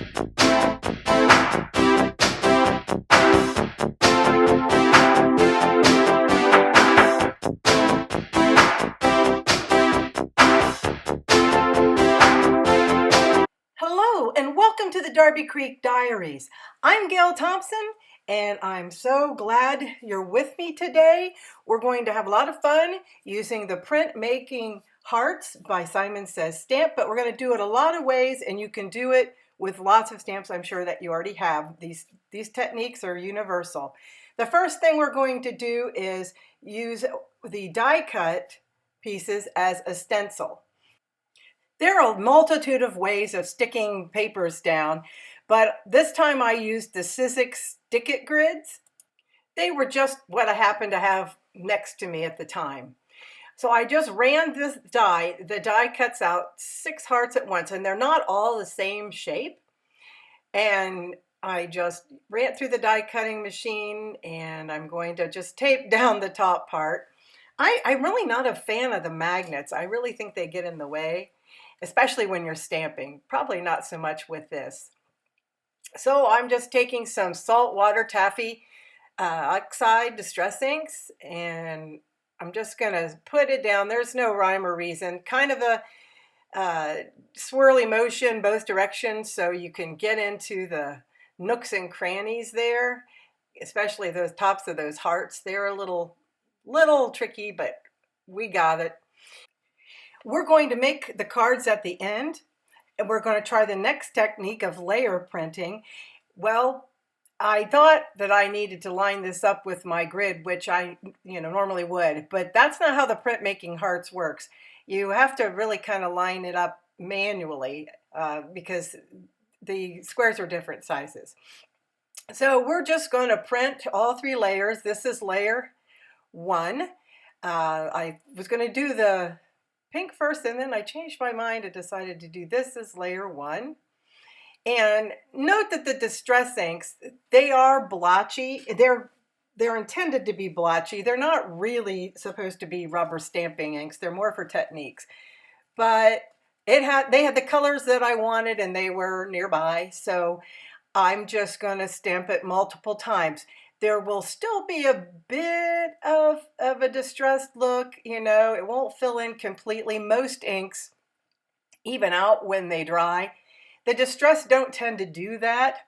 Hello and welcome to the Darby Creek Diaries. I'm Gale Thompson and I'm so glad you're with me today. We're going to have a lot of fun using the Printmaking Hearts by Simon Says Stamp, but we're going to do it a lot of ways, and you can do it with lots of stamps I'm sure that you already have. These techniques are universal. The first thing we're going to do is use the die cut pieces as a stencil. There are a multitude of ways of sticking papers down, but this time I used the Sizzix Stick It grids. They were just what I happened to have next to me at the time. So I just ran this die. The die cuts out 6 hearts at once, and they're not all the same shape. And I just ran through the die cutting machine, and I'm going to just tape down the top part. I'm really not a fan of the magnets. I really think they get in the way, especially when you're stamping. Probably not so much with this. So I'm just taking some saltwater taffy oxide distress inks, and I'm just going to put it down. There's no rhyme or reason. Kind of a swirly motion both directions, so you can get into the nooks and crannies there, especially those tops of those hearts. They're a little tricky, but we got it. We're going to make the cards at the end, and we're going to try the next technique of layer printing. Well, I thought that I needed to line this up with my grid, which I normally would, but that's not how the Printmaking Hearts works. You have to really kind of line it up manually because the squares are different sizes. So we're just going to print all 3 layers. This is layer 1. I was going to do the pink first, and then I changed my mind and decided to do this as layer 1. And note that the distress inks, they are blotchy. They're intended to be blotchy. They're not really supposed to be rubber stamping inks. They're more for techniques. But they had the colors that I wanted, and they were nearby. So I'm just going to stamp it multiple times. There will still be a bit of a distressed look, it won't fill in completely. Most inks even out when they dry. The distress don't tend to do that.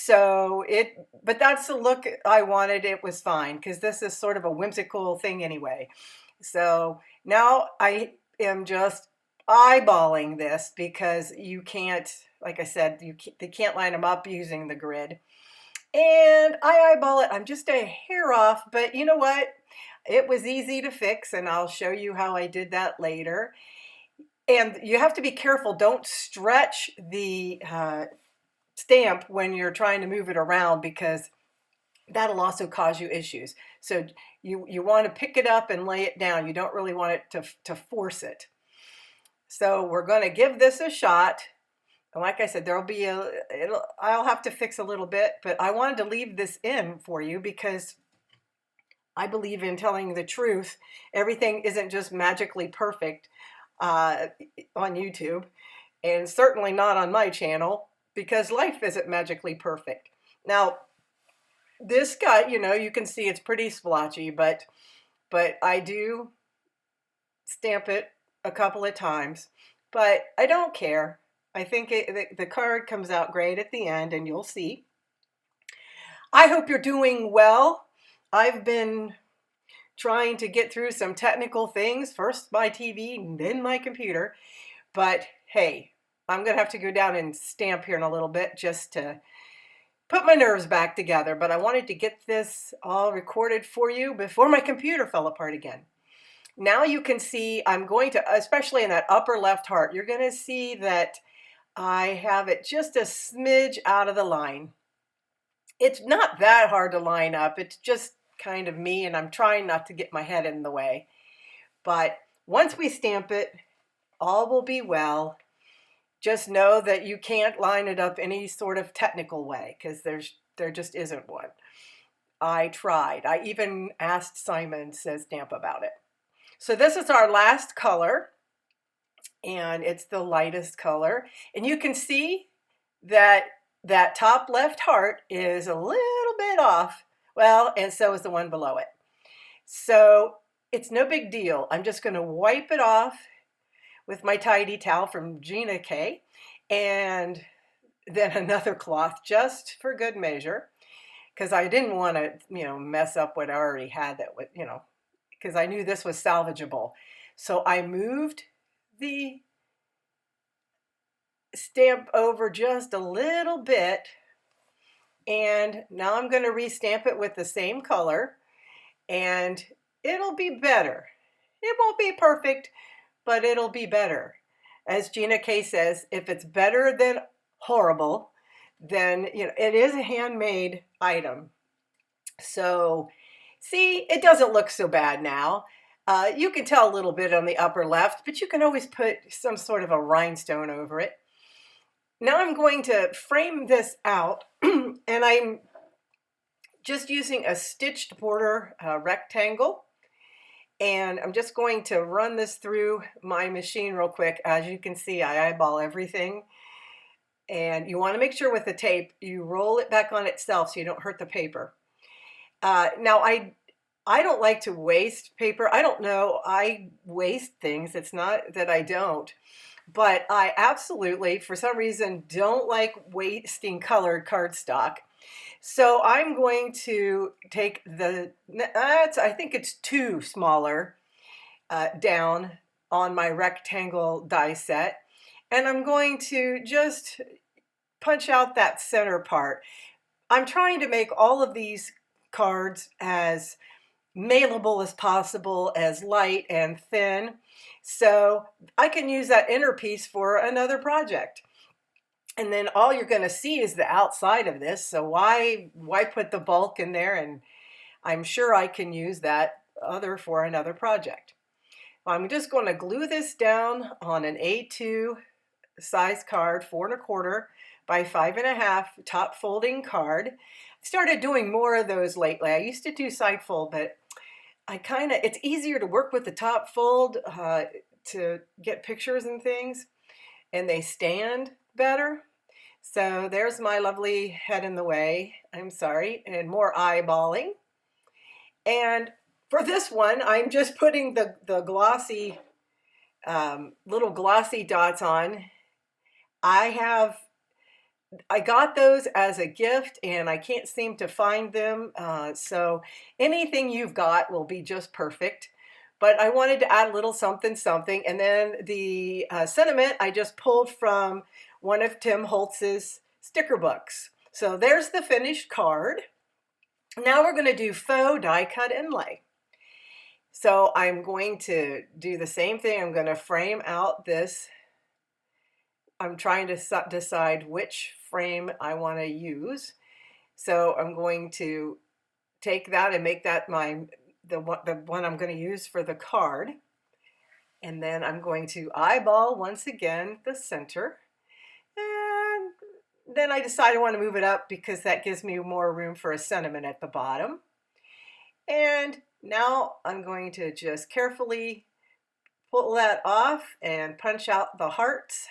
But that's the look I wanted. It was fine because this is sort of a whimsical thing anyway. So now I am just eyeballing this because you can't, like I said, they can't line them up using the grid. And I eyeball it. I'm just a hair off, but you know what? It was easy to fix, and I'll show you how I did that later. And you have to be careful. Don't stretch the stamp when you're trying to move it around, because that'll also cause you issues. So you want to pick it up and lay it down. You don't really want it to force it. So we're going to give this a shot. And like I said, I'll have to fix a little bit, but I wanted to leave this in for you because I believe in telling the truth. Everything isn't just magically perfect on YouTube, and certainly not on my channel, because life isn't magically perfect. Now, this guy, you can see it's pretty splotchy, but I do stamp it a couple of times, but I don't care. I think the card comes out great at the end, and you'll see. I hope you're doing well. I've been trying to get through some technical things, first my TV and then my computer. But hey, I'm going to have to go down and stamp here in a little bit just to put my nerves back together. But I wanted to get this all recorded for you before my computer fell apart again. Now you can see I'm going to, especially in that upper left heart, you're going to see that I have it just a smidge out of the line. It's not that hard to line up. It's just kind of me, and I'm trying not to get my head in the way. But once we stamp it, all will be well. Just know that you can't line it up any sort of technical way, because there just isn't one. I tried. I even asked Simon Says Stamp about it. So this is our last color, and it's the lightest color. And you can see that that top left heart is a little bit off. Well, and so is the one below it. So it's no big deal. I'm just going to wipe it off with my tidy towel from Gina K, and then another cloth just for good measure, because I didn't want to, mess up what I already had that would, because I knew this was salvageable. So I moved the stamp over just a little bit, and now I'm going to restamp it with the same color, and it'll be better. It won't be perfect, but it'll be better. As Gina K says, if it's better than horrible, then it is a handmade item. So see, it doesn't look so bad now. You can tell a little bit on the upper left, but you can always put some sort of a rhinestone over it. Now I'm going to frame this out, and I'm just using a stitched border rectangle, and I'm just going to run this through my machine real quick. As you can see, I eyeball everything, and you want to make sure with the tape you roll it back on itself so you don't hurt the paper. Now I don't like to waste paper. I don't know, I waste things. It's not that I don't, but I absolutely, for some reason, don't like wasting colored cardstock. So I'm going to take I think it's 2 smaller down on my rectangle die set, and I'm going to just punch out that center part. I'm trying to make all of these cards as mailable as possible, as light and thin, so I can use that inner piece for another project. And then all you're going to see is the outside of this, so why put the bulk in there? And I'm sure I can use that other for another project. I'm just going to glue this down on an A2 size card, 4 1/4 by 5 1/2 top folding card. I started doing more of those lately. I used to do side fold, but it's easier to work with the top fold to get pictures and things, and they stand better. So there's my lovely head in the way. I'm sorry, and more eyeballing. And for this one, I'm just putting the glossy, little glossy dots on. I got those as a gift, and I can't seem to find them. So anything you've got will be just perfect. But I wanted to add a little something, something. And then the sentiment I just pulled from one of Tim Holtz's sticker books. So there's the finished card. Now we're going to do faux die cut inlay. So I'm going to do the same thing. I'm going to frame out this. I'm trying to decide which frame I want to use. So I'm going to take that and make that the one I'm going to use for the card. And then I'm going to eyeball once again the center. And then I decide I want to move it up because that gives me more room for a sentiment at the bottom. And now I'm going to just carefully pull that off and punch out the hearts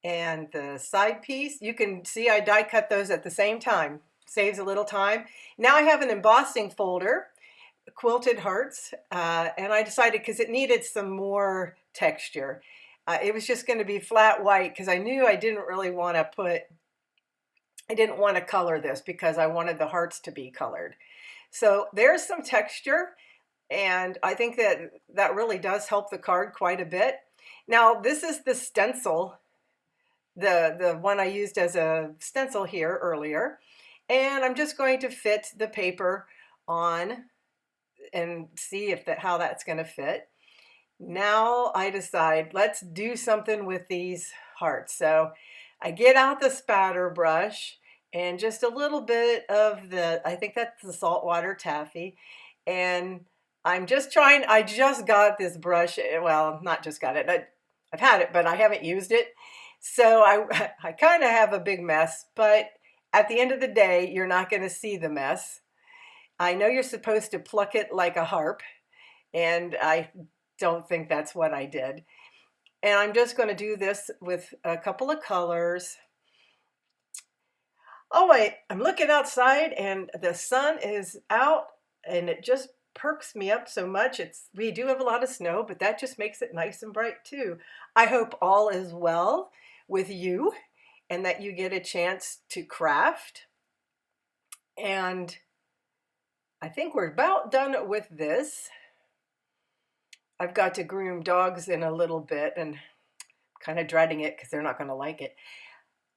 and the side piece. You can see I die cut those at the same time. Saves a little time. Now I have an embossing folder, quilted hearts, and I decided because it needed some more texture. It was just going to be flat white because I knew I didn't really want to color this because I wanted the hearts to be colored. So there's some texture, and I think that really does help the card quite a bit. Now this is the stencil, the one I used as a stencil here earlier, and I'm just going to fit the paper on and see how that's going to fit. Now I decide, let's do something with these hearts. So I get out the spatter brush and just a little bit of I think that's the saltwater taffy, and I just got this brush, well, not just got it, I've had it, but I haven't used it. So I kind of have a big mess, but at the end of the day, you're not going to see the mess. I know you're supposed to pluck it like a harp, and I don't think that's what I did. And I'm just going to do this with a couple of colors. Oh wait, I'm looking outside and the sun is out and it just perks me up so much. We do have a lot of snow, but that just makes it nice and bright too. I hope all is well with you and that you get a chance to craft. And I think we're about done with this. I've got to groom dogs in a little bit and kind of dreading it because they're not going to like it.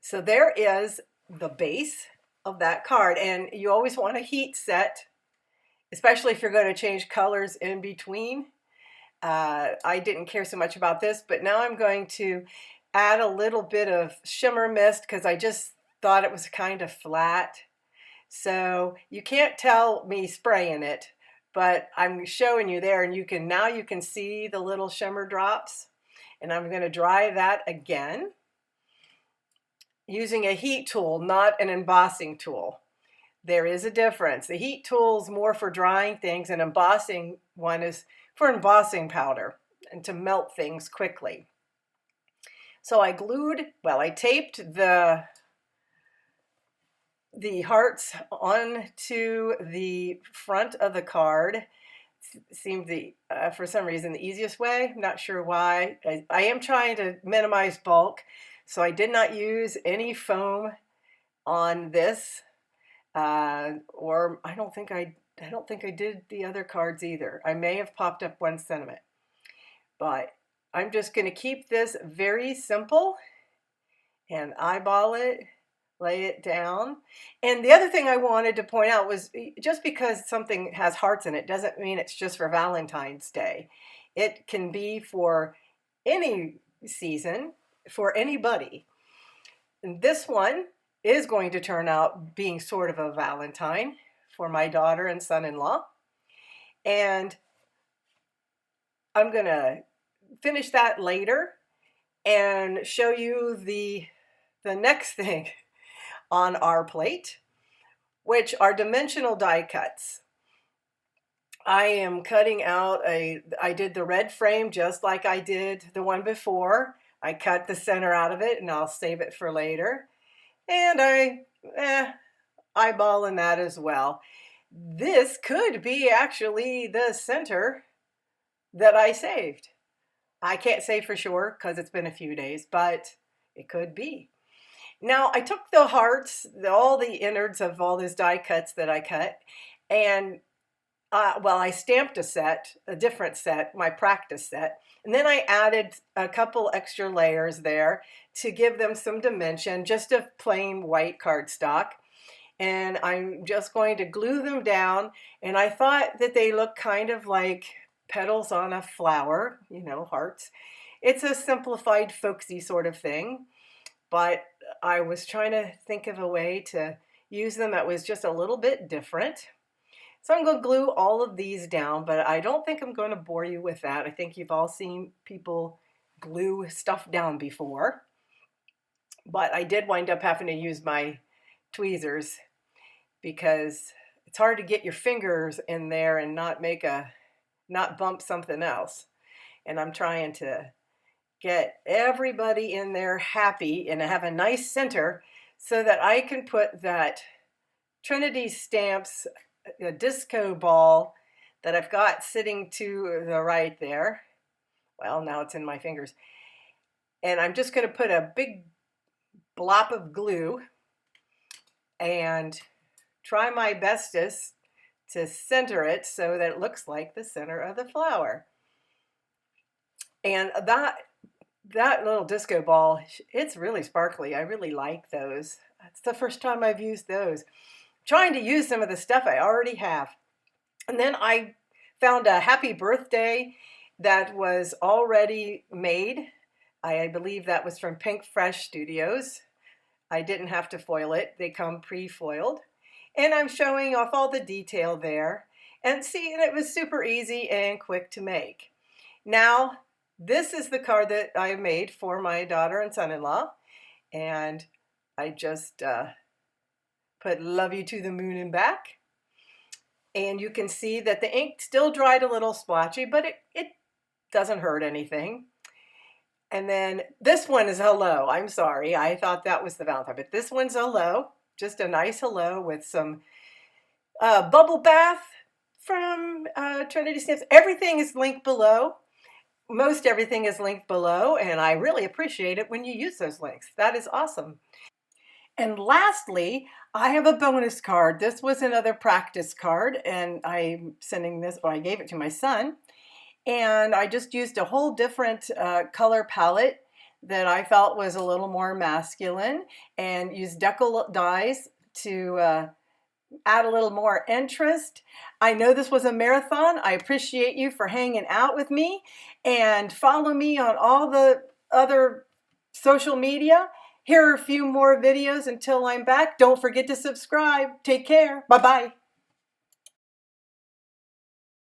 So there is the base of that card, and you always want a heat set, especially if you're going to change colors in between. I didn't care so much about this, but now I'm going to add a little bit of shimmer mist because I just thought it was kind of flat. So you can't tell me spraying it, but I'm showing you there, and now you can see the little shimmer drops. And I'm going to dry that again using a heat tool, not an embossing tool. There is a difference. The heat tool is more for drying things, and embossing one is for embossing powder and to melt things quickly. So I taped the hearts onto the front of the card. Seemed for some reason the easiest way. I'm not sure why. I am trying to minimize bulk, so I did not use any foam on this, or I don't think I did the other cards either. I may have popped up one sentiment, but I'm just going to keep this very simple and eyeball it, lay it down. And the other thing I wanted to point out was just because something has hearts in it doesn't mean it's just for Valentine's Day. It can be for any season, for anybody. And this one is going to turn out being sort of a Valentine for my daughter and son-in-law. And I'm going to finish that later and show you the next thing on our plate, which are dimensional die cuts. I am cutting out I did the red frame just like I did the one before. I cut the center out of it and I'll save it for later. And eyeballing that as well. This could be actually the center that I saved. I can't say for sure because it's been a few days, but it could be. Now, I took the hearts, all the innards of all those die cuts that I cut, and I stamped a different set, my practice set, and then I added a couple extra layers there to give them some dimension, just a plain white cardstock. And I'm just going to glue them down, and I thought that they look kind of like petals on a flower, hearts. It's a simplified, folksy sort of thing. But I was trying to think of a way to use them that was just a little bit different. So I'm going to glue all of these down, but I don't think I'm going to bore you with that. I think you've all seen people glue stuff down before. But I did wind up having to use my tweezers because it's hard to get your fingers in there and not bump something else. And I'm trying to get everybody in there happy and have a nice center so that I can put that Trinity Stamps disco ball that I've got sitting to the right there. Well, now it's in my fingers. And I'm just going to put a big blop of glue and try my bestest to center it so that it looks like the center of the flower. And that little disco ball, it's really sparkly. I really like those. It's the first time I've used those. I'm trying to use some of the stuff I already have. And then I found a happy birthday that was already made. I believe that was from Pink Fresh Studios. I didn't have to foil it. They come pre-foiled. And I'm showing off all the detail there. And see, it was super easy and quick to make. Now, this is the card that I made for my daughter and son-in-law, and I just put "Love you to the moon and back," and you can see that the ink still dried a little splotchy, but it doesn't hurt anything. And then this one is hello. I'm sorry, I thought that was the Valentine, but this one's hello. just a nice hello with some bubble bath from Trinity Stamps. Everything is linked below. Most everything is linked below, and I really appreciate it when you use those links. That is awesome. And lastly, I have a bonus card. This was another practice card, and I'm sending this, or I gave it to my son. And I just used a whole different color palette that I felt was a little more masculine, and used decal dyes to add a little more interest. I know this was a marathon. I appreciate you for hanging out with me, and follow me on all the other social media. Here are a few more videos until I'm back. Don't forget to subscribe. Take care. Bye-bye.